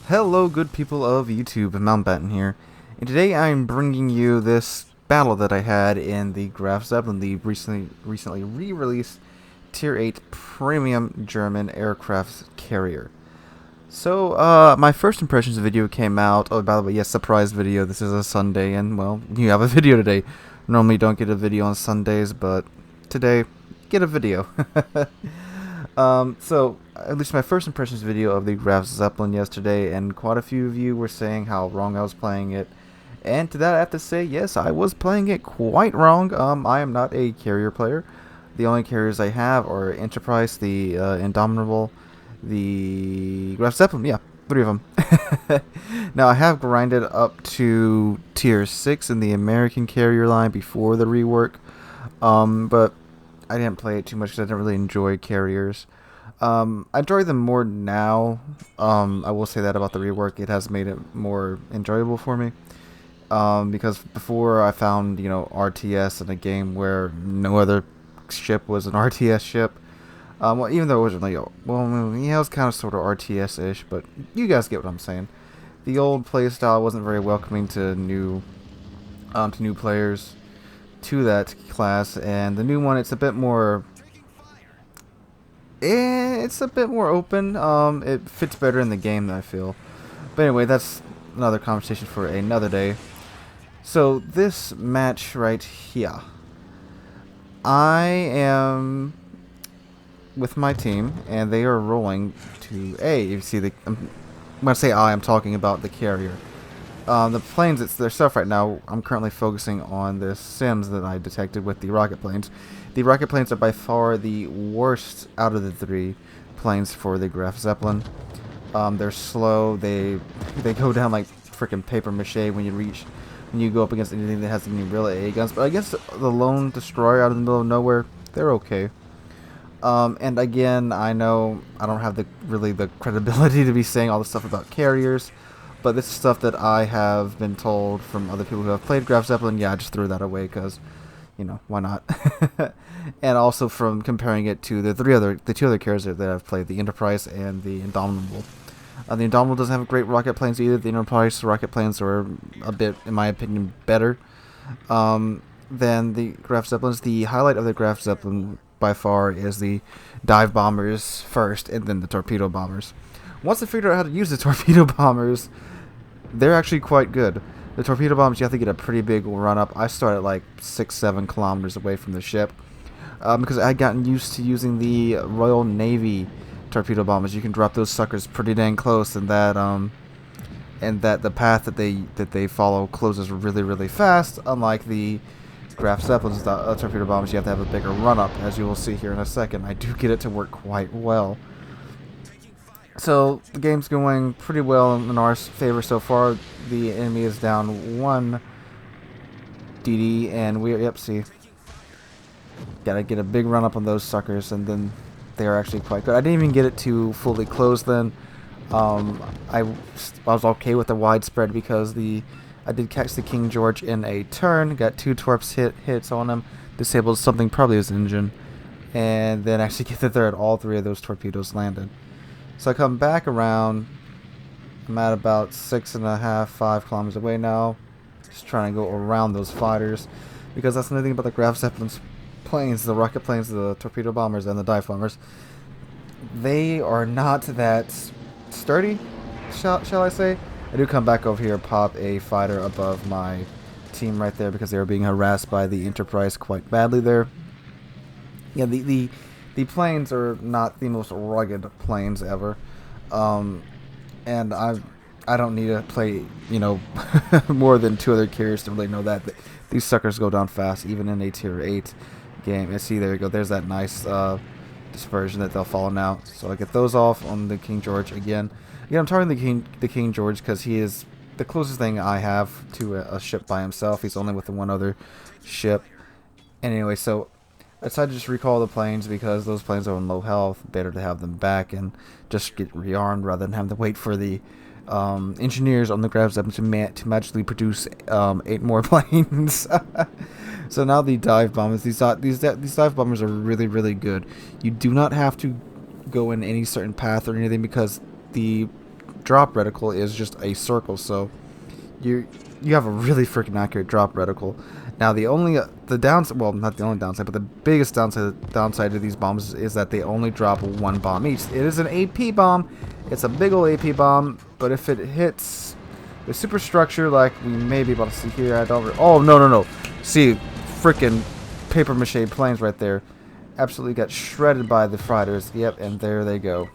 Hello, good people of YouTube, Mountbatten here, and today I'm bringing you this battle that I had in the Graf Zeppelin, the recently re-released Tier 8 Premium German aircraft carrier. So, my first impressions video came out. Oh, by the way, yes, surprise video. This is a Sunday, and well, you have a video today. Normally, don't get a video on Sundays, but today, get a video. So at least my first impressions video of the Graf Zeppelin yesterday, and quite a few of you were saying how wrong I was playing it. And to that I have to say, yes, I was playing it quite wrong. I am not a carrier player. The only carriers I have are Enterprise, the Indomitable, the Graf Zeppelin, yeah, 3 of them. Now I have grinded up to Tier 6 in the American carrier line before the rework, but I didn't play it too much because I didn't really enjoy carriers. I enjoy them more now. I will say that about the rework. It has made it more enjoyable for me. Because before I found, RTS in a game where no other ship was an RTS ship. Well, even though it wasn't it was kind of sort of RTS-ish, but you guys get what I'm saying. The old playstyle wasn't very welcoming to new players to that class, and the new one, it's a bit more open. It fits better in the game, I feel. But anyway, that's another conversation for another day. So this match right here, I am with my team, and they are rolling to A. You see, when I say I'm talking about the carrier. The planes, it's their stuff right now. I'm currently focusing on the sims that I detected with the rocket planes. The rocket planes are by far the worst out of the 3 planes for the Graf Zeppelin. They're slow. They go down like freaking paper mache when you go up against anything that has any real AA guns. But against the lone destroyer out in the middle of nowhere, they're okay. And again, I know I don't have the credibility to be saying all the stuff about carriers. But this is stuff that I have been told from other people who have played Graf Zeppelin. Yeah, I just threw that away because, why not? And also from comparing it to the 2 other carriers that I've played, the Enterprise and the Indomitable. The Indomitable doesn't have great rocket planes either. The Enterprise rocket planes are a bit, in my opinion, better than the Graf Zeppelins. The highlight of the Graf Zeppelin by far is the dive bombers first, and then the torpedo bombers. Once I figured out how to use the torpedo bombers, they're actually quite good. The torpedo bombs, you have to get a pretty big run up. I started like 6-7 kilometers away from the ship because I had gotten used to using the Royal Navy torpedo bombers. You can drop those suckers pretty dang close, and that the path that they follow closes really fast. Unlike the Graf Zeppelin's torpedo bombers, you have to have a bigger run up, as you will see here in a second. I do get it to work quite well. So the game's going pretty well in our favor so far. The enemy is down 1 DD, and see, gotta get a big run up on those suckers, and then they are actually quite good. I didn't even get it to fully close then. I was okay with the widespread because I did catch the King George in a turn, got 2 torps hits on him, disabled something, probably his engine, and then actually get the third. All 3 of those torpedoes landed. So I come back around. I'm at about 6.5, 5 kilometers away now. Just trying to go around those fighters, because that's another thing about the Graf Zeppelin's planes, the rocket planes, the torpedo bombers, and the dive bombers. They are not that sturdy, shall I say. I do come back over here, pop a fighter above my team right there because they were being harassed by the Enterprise quite badly there. Yeah, the planes are not the most rugged planes ever, and I don't need to play more than 2 other carriers to really know that these suckers go down fast, even in a Tier 8 game. And see, there you go. There's that nice dispersion that they'll follow now. So I get those off on the King George again. I'm targeting the King George because he is the closest thing I have to a ship by himself. He's only with the 1 other ship. Anyway, so I decided to just recall the planes because those planes are on low health. Better to have them back and just get rearmed rather than have to wait for the engineers on the Graf Zeppelin to magically produce 8 more planes. So now the dive bombers, these dive bombers are really good. You do not have to go in any certain path or anything because the drop reticle is just a circle, so you have a really freaking accurate drop reticle. Now the downside, well, not the only downside, but the biggest downside to these bombs is that they only drop one bomb each. It is an AP bomb. It's a big old AP bomb, but if it hits the superstructure like we may be able to see here, oh no. See, freaking paper mache planes right there. Absolutely got shredded by the fighters. Yep, and there they go.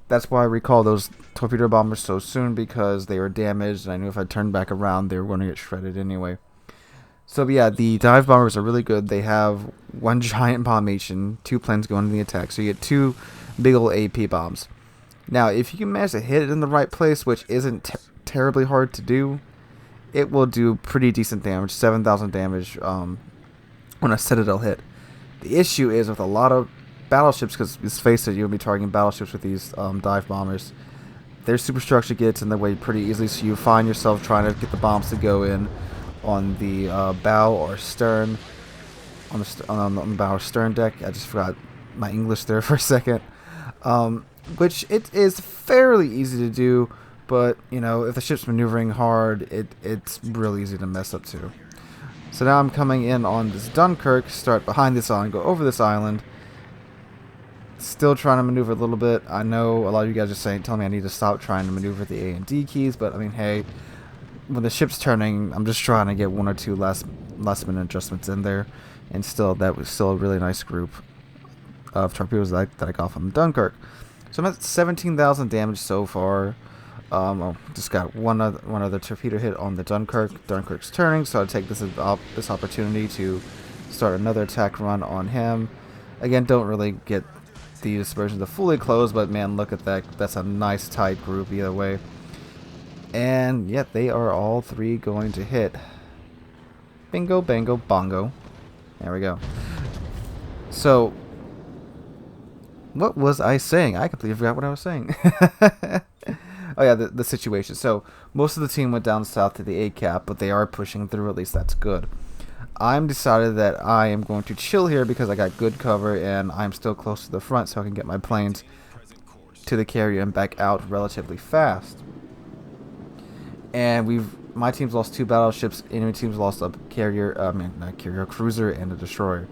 That's why I recall those torpedo bombers so soon, because they were damaged, and I knew if I turned back around, they were going to get shredded anyway. So yeah, the dive bombers are really good. They have one giant bomb each and 2 planes going into the attack, so you get 2 big old AP bombs. Now, if you can manage to hit it in the right place, which isn't terribly hard to do, it will do pretty decent damage, 7,000 damage on a Citadel hit. The issue is with a lot of battleships, because let's face it, you'll be targeting battleships with these dive bombers. Their superstructure gets in the way pretty easily, so you find yourself trying to get the bombs to go in on the bow or stern, on the bow or stern deck. I just forgot my English there for a second. Which it is fairly easy to do, but you know, if the ship's maneuvering hard, it's really easy to mess up too. So now I'm coming in on this Dunkirk, start behind this island, go over this island. Still trying to maneuver a little bit. I know a lot of you guys are telling me I need to stop trying to maneuver the A and D keys, but I mean, hey, when the ship's turning, I'm just trying to get 1 or 2 last minute adjustments in there, and still, that was still a really nice group of torpedoes that I got from Dunkirk. So I'm at 17,000 damage so far. Just got one other torpedo hit on the Dunkirk. Dunkirk's turning, so I take this opportunity to start another attack run on him. Again, don't really get the dispersion to fully close, but man, look at that. That's a nice tight group either way. And yet they are all 3 going to hit. Bingo, bango, bongo. There we go. So, what was I saying? I completely forgot what I was saying. Oh yeah, the situation. So, most of the team went down south to the A cap, but they are pushing through, at least that's good. I'm decided that I am going to chill here because I got good cover and I'm still close to the front, so I can get my planes to the carrier and back out relatively fast. And my team's lost 2 battleships, enemy team's lost a cruiser and a destroyer.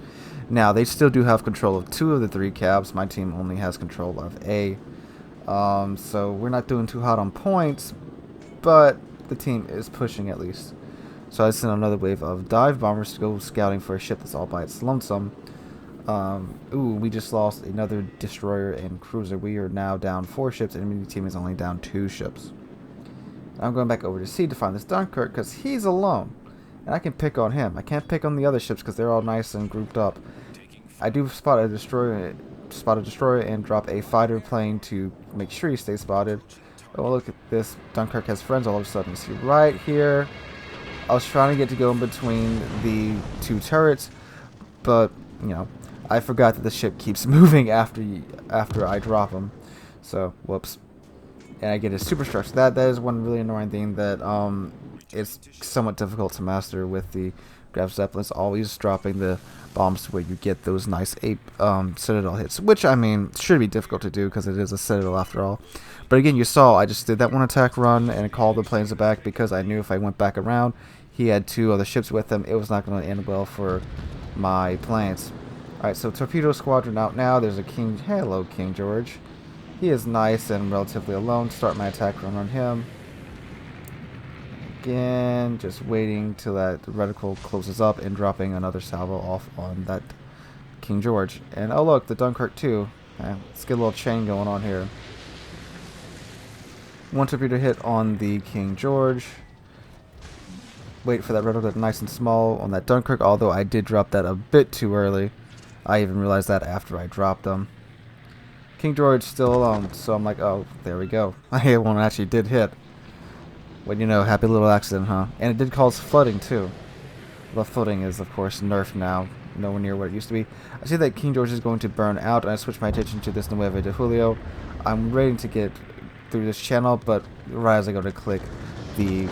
Now, they still do have control of 2 of the 3 cabs. My team only has control of A. So we're not doing too hot on points, but the team is pushing at least. So I sent another wave of dive bombers to go scouting for a ship that's all by its lonesome. We just lost another destroyer and cruiser. We are now down 4 ships, and the enemy team is only down 2 ships. I'm going back over to sea to find this Dunkirk because he's alone, and I can pick on him. I can't pick on the other ships because they're all nice and grouped up. I do spot a destroyer and drop a fighter plane to make sure he stays spotted. Oh, look at this. Dunkirk has friends all of a sudden. See right here. I was trying to get to go in between the 2 turrets, but you know, I forgot that the ship keeps moving after I drop him. So, whoops. And I get his superstructure. That is one really annoying thing that it's somewhat difficult to master with the Graf Zeppelin. It's always dropping the bombs to where you get those nice Citadel hits, which I mean should be difficult to do because it is a Citadel after all. But again, you saw I just did that 1 attack run and called the planes back because I knew if I went back around, he had 2 other ships with him. It was not going to end well for my planes. Alright, so torpedo squadron out now. There's a King. Hello, King George. He is nice and relatively alone. Start my attack run on him. Again, just waiting till that reticle closes up and dropping another salvo off on that King George. And oh look, the Dunkirk too. Let's get a little chain going on here. 1 torpedo hit on the King George. Wait for that reticle to get nice and small on that Dunkirk, although I did drop that a bit too early. I even realized that after I dropped them. King George still alone, so I'm like, oh, there we go. I hit one actually did hit. Well, you know, happy little accident, huh? And it did cause flooding, too. The flooding is, of course, nerfed now. Nowhere near what it used to be. I see that King George is going to burn out, and I switch my attention to this Nueve de Julio. I'm ready to get through this channel, but right as I go to click the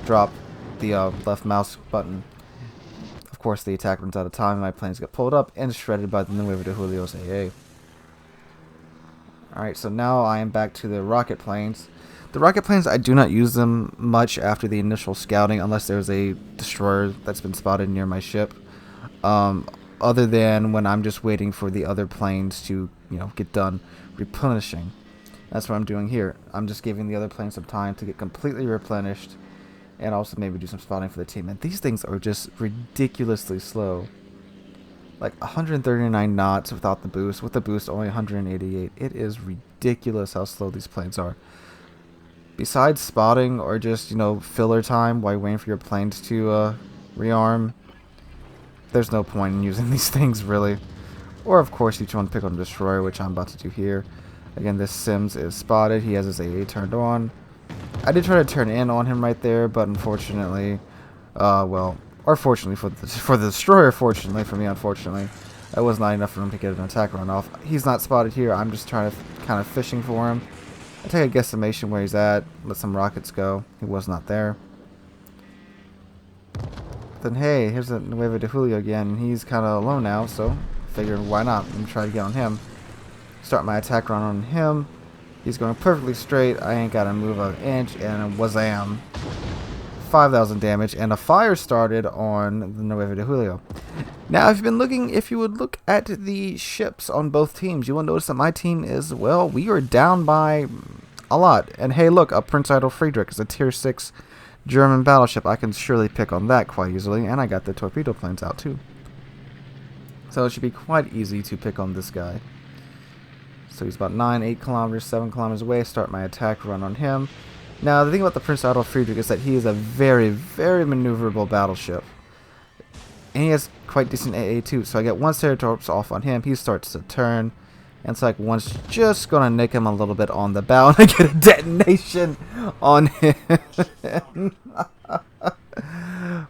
left mouse button, of course, the attack runs out of time, and my planes get pulled up and shredded by the Nueve de Julio's AA. Alright, so now I am back to the rocket planes. The rocket planes, I do not use them much after the initial scouting unless there's a destroyer that's been spotted near my ship. Other than when I'm just waiting for the other planes to, get done replenishing. That's what I'm doing here. I'm just giving the other planes some time to get completely replenished and also maybe do some spotting for the team. And these things are just ridiculously slow. Like 139 knots without the boost. With the boost, only 188. It is ridiculous how slow these planes are. Besides spotting or just, filler time while you're waiting for your planes to rearm, there's no point in using these things, really. Or, of course, you want to pick on the destroyer, which I'm about to do here. Again, this Sims is spotted. He has his AA turned on. I did try to turn in on him right there, but unfortunately, or fortunately for the destroyer, fortunately for me, unfortunately, it was not enough for him to get an attack run off. He's not spotted here. I'm just trying to kind of fishing for him. I take a guesstimation where he's at. Let some rockets go. He was not there. Then hey, here's a Nueva de Julio again. He's kind of alone now, so figured why not? Let me try to get on him. Start my attack run on him. He's going perfectly straight. I ain't got to move an inch, and wazam. 5,000 damage, and a fire started on the Nueva de Julio. Now, if you would look at the ships on both teams, you will notice that my team is, well, we are down by a lot. And hey, look, a Prince Idol Friedrich is a tier 6 German battleship. I can surely pick on that quite easily, and I got the torpedo planes out too. So it should be quite easy to pick on this guy. So he's about 8 kilometers, 7 kilometers away. Start my attack run on him. Now, the thing about the Prince Idol Friedrich is that he is a very, very maneuverable battleship. And he has quite decent AA too. So I get one Ceratops off on him. He starts to turn. And it's like one's just going to nick him a little bit on the bow. And I get a detonation on him.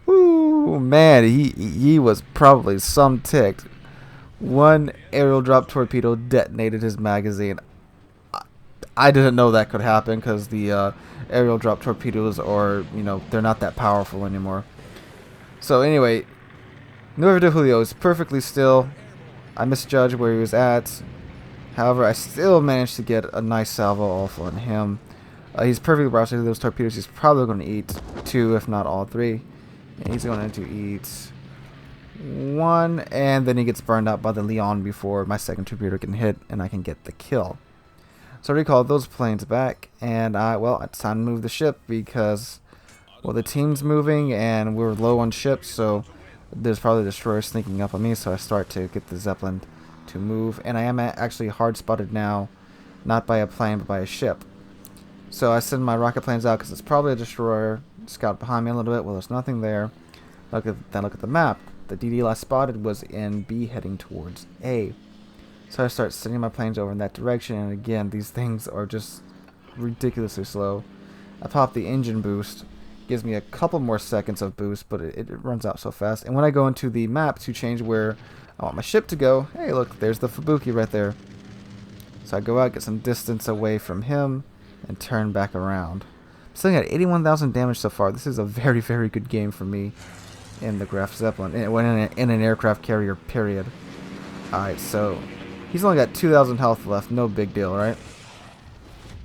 Ooh, man, he was probably some ticked. One aerial drop torpedo detonated his magazine. I didn't know that could happen because the aerial drop torpedoes are, they're not that powerful anymore. So anyway, Nueva de Julio is perfectly still. I misjudged where he was at. However, I still managed to get a nice salvo off on him. He's perfectly browsing through those torpedoes. He's probably going to eat 2, if not all 3. And he's going to eat 1, and then he gets burned out by the Leon before my second torpedo can hit, and I can get the kill. So I recall those planes back, and it's time to move the ship because, the team's moving, and we're low on ships, so there's probably a destroyer sneaking up on me, so I start to get the Zeppelin to move, and I am actually hard spotted now, not by a plane, but by a ship. So I send my rocket planes out because it's probably a destroyer. Scout behind me a little bit. Well, there's nothing there. Look at the map. The DD I spotted was in B heading towards A. So I start sending my planes over in that direction, and again, these things are just ridiculously slow. I pop the engine boost. Gives me a couple more seconds of boost, but it runs out so fast. And when I go into the map to change where I want my ship to go, hey, look, there's the Fubuki right there. So I go out, get some distance away from him, and turn back around. I'm sitting at 81,000 damage so far. This is a very, very good game for me in the Graf Zeppelin, in an aircraft carrier, period. Alright, so he's only got 2,000 health left. No big deal, right?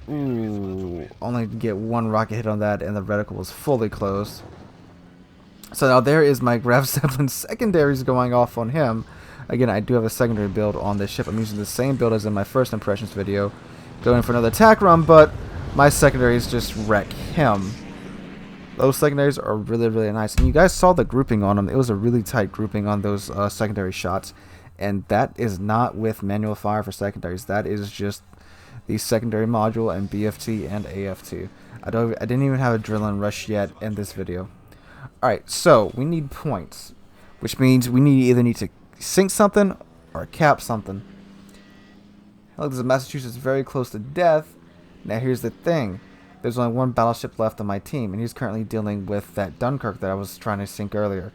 Ooh, only get 1 rocket hit on that, and the reticle was fully closed. So now there is my Graf Zeppelin secondaries going off on him. Again, I do have a secondary build on this ship. I'm using the same build as in my first impressions video. Going for another attack run, but my secondaries just wreck him. Those secondaries are really, really nice. And you guys saw the grouping on them. It was a really tight grouping on those secondary shots. And that is not with manual fire for secondaries. That is just the secondary module and BFT and AFT. I didn't even have a adrenaline rush yet in this video. Alright, so we need points, which means we either need to sink something or cap something. Look, this is Massachusetts very close to death. Now here's the thing. There's only 1 battleship left on my team, and he's currently dealing with that Dunkirk that I was trying to sink earlier.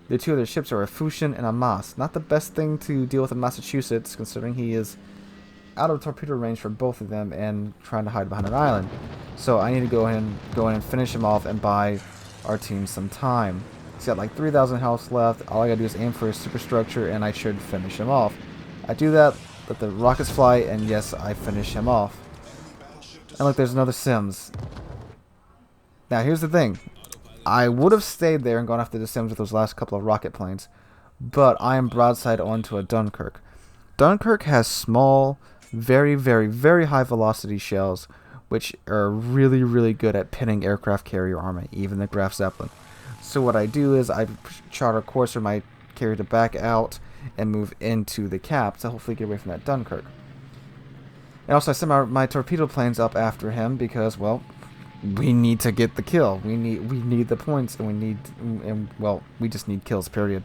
The 2 other ships are a Fusion and a Maas. Not the best thing to deal with in Massachusetts, considering he is out of torpedo range for both of them and trying to hide behind an island. So I need to go in and finish him off and buy our team some time. He's got like 3,000 health left. All I gotta do is aim for his superstructure, and I should finish him off. I do that. let the rockets fly, and yes, I finish him off. And look, there's another Sims. Now, here's the thing. I would have stayed there and gone after the Sims with those last couple of rocket planes, but I am broadside onto a Dunkirk. Dunkirk has small, very, very, very high velocity shells, which are really, really good at pinning aircraft carrier armor, even the Graf Zeppelin. So what I do is I chart a course for my carrier to back out and move into the cap to hopefully get away from that Dunkirk. And also I send my torpedo planes up after him because, well, we need to get the kill. We need the points, and we just need kills, period.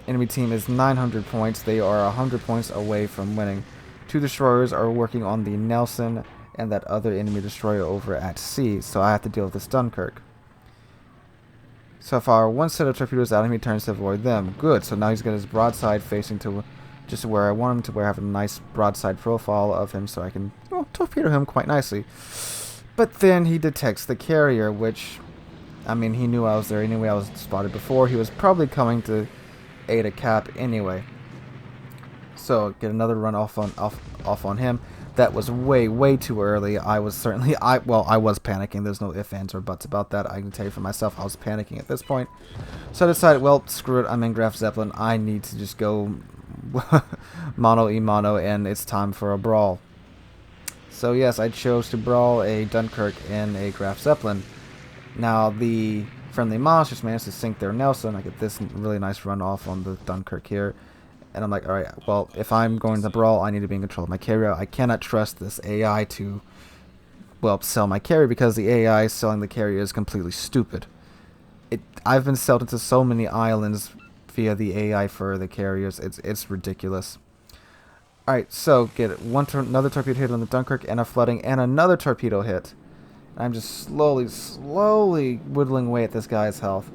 Enemy team is 900 points. They are 100 points away from winning. 2 destroyers are working on the Nelson and that other enemy destroyer over at sea, so I have to deal with this Dunkirk. So far, one set of torpedoes out, and he turns to avoid them. Good, so now he's got his broadside facing to just where I want him, to where I have a nice broadside profile of him, so I can, well, torpedo him quite nicely. But then he detects the carrier, which, I mean, he knew I was there anyway. I was spotted before. He was probably coming to aid a cap anyway. So get another run off on him. That was way too early. I was panicking. There's no ifs, ands, or buts about that. I can tell you for myself, I was panicking at this point. So I decided, well, screw it. I'm in Graf Zeppelin. I need to just go mano-a-mano, and it's time for a brawl. So yes, I chose to brawl a Dunkirk in a Graf Zeppelin. Now the friendly Moss just managed to sink their Nelson. I get this really nice run off on the Dunkirk here. And I'm like, alright, well, if I'm going to brawl, I need to be in control of my carrier. I cannot trust this AI to, well, sell my carrier, because the AI selling the carrier is completely stupid. I've been sold into so many islands via the AI for the carriers. It's ridiculous. Alright, so get another torpedo hit on the Dunkirk, and a flooding, and another torpedo hit. I'm just slowly whittling away at this guy's health.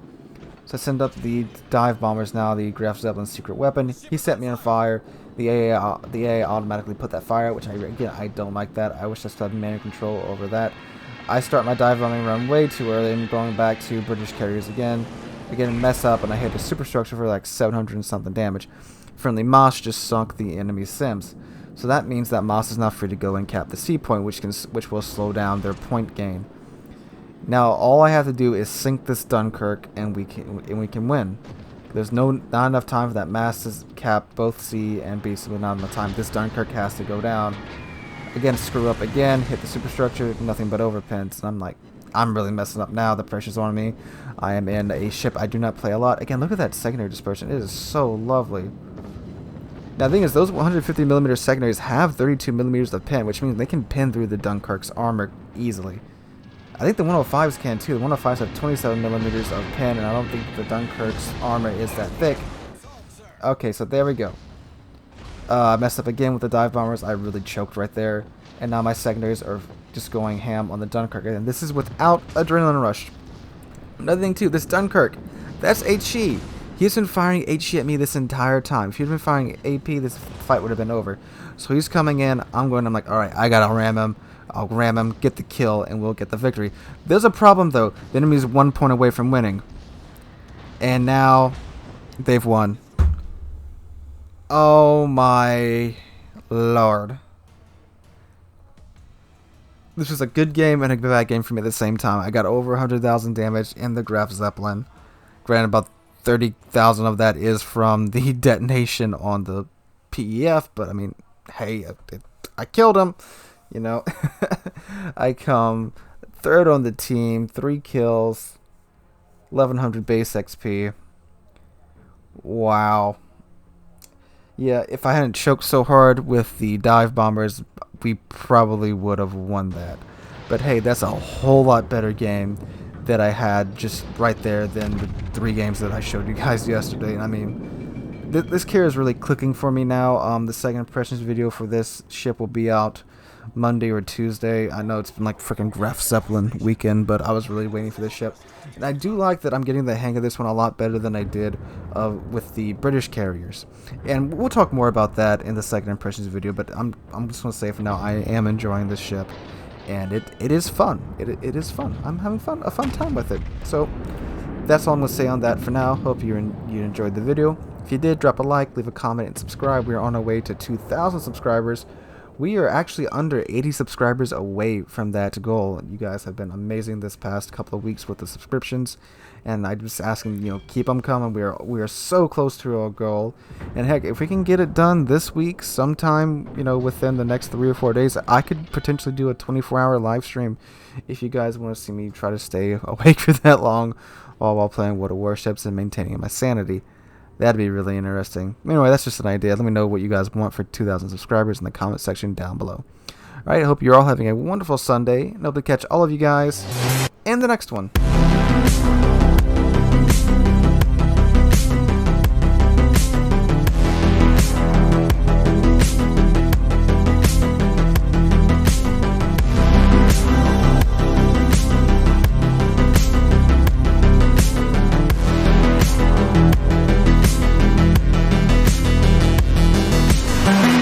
So I send up the dive bombers now, the Graf Zeppelin's secret weapon. He set me on fire. The AA automatically put that fire out, which I don't like that. I wish I still had manual control over that. I start my dive bombing run way too early and going back to British carriers again. Again, mess up, and I hit the superstructure for like 700 and something damage. Friendly Moss just sunk the enemy Sims. So that means that Moss is now free to go and cap the sea point, which will slow down their point gain. Now all I have to do is sink this Dunkirk, and we can win. There's not enough time for that mass to cap both C and B, so not enough time. This Dunkirk has to go down. Again, screw up again, hit the superstructure, nothing but overpins. And I'm like, I'm really messing up now. The pressure's on me. I am in a ship I do not play a lot. Again, look at that secondary dispersion. It is so lovely. Now the thing is, those 150mm secondaries have 32mm of pin, which means they can pin through the Dunkirk's armor easily. I think the 105s can too. The 105s have 27mm of pin, and I don't think the Dunkirk's armor is that thick. Okay, so there we go. I messed up again with the dive bombers. I really choked right there. And now my secondaries are just going ham on the Dunkirk. And this is without adrenaline rush. Another thing too, this Dunkirk, that's HE. He's been firing HE at me this entire time. If he'd been firing AP, this fight would have been over. So he's coming in. I'm like, alright, I gotta ram him. I'll ram him, get the kill, and we'll get the victory. There's a problem, though. The enemy's 1 point away from winning. And now, they've won. Oh my lord. This was a good game and a bad game for me at the same time. I got over 100,000 damage in the Graf Zeppelin. Granted, about 30,000 of that is from the detonation on the PEF, but I mean, hey, I killed him. You know, I come third on the team, 3 kills, 1100 base XP. Wow. Yeah, if I hadn't choked so hard with the dive bombers, we probably would have won that. But hey, that's a whole lot better game that I had just right there than the 3 games that I showed you guys yesterday. I mean, this carrier is really clicking for me now. The second impressions video for this ship will be out Monday or Tuesday. I know it's been like freaking Graf Zeppelin weekend, but I was really waiting for this ship. And I do like that I'm getting the hang of this one a lot better than I did with the British carriers. And we'll talk more about that in the second impressions video, but I'm just going to say for now, I am enjoying this ship. And it is fun. It is fun. I'm having a fun time with it. So that's all I'm going to say on that for now. Hope you enjoyed the video. If you did, drop a like, leave a comment, and subscribe. We are on our way to 2,000 subscribers. We are actually under 80 subscribers away from that goal. You guys have been amazing this past couple of weeks with the subscriptions, and I'm just asking, keep them coming. We are so close to our goal, and heck, if we can get it done this week, sometime, within the next 3 or 4 days, I could potentially do a 24-hour live stream if you guys want to see me try to stay awake for that long while playing World of Warships and maintaining my sanity. That'd be really interesting. Anyway, that's just an idea. Let me know what you guys want for 2,000 subscribers in the comment section down below. Alright, I hope you're all having a wonderful Sunday, and hope to catch all of you guys in the next one.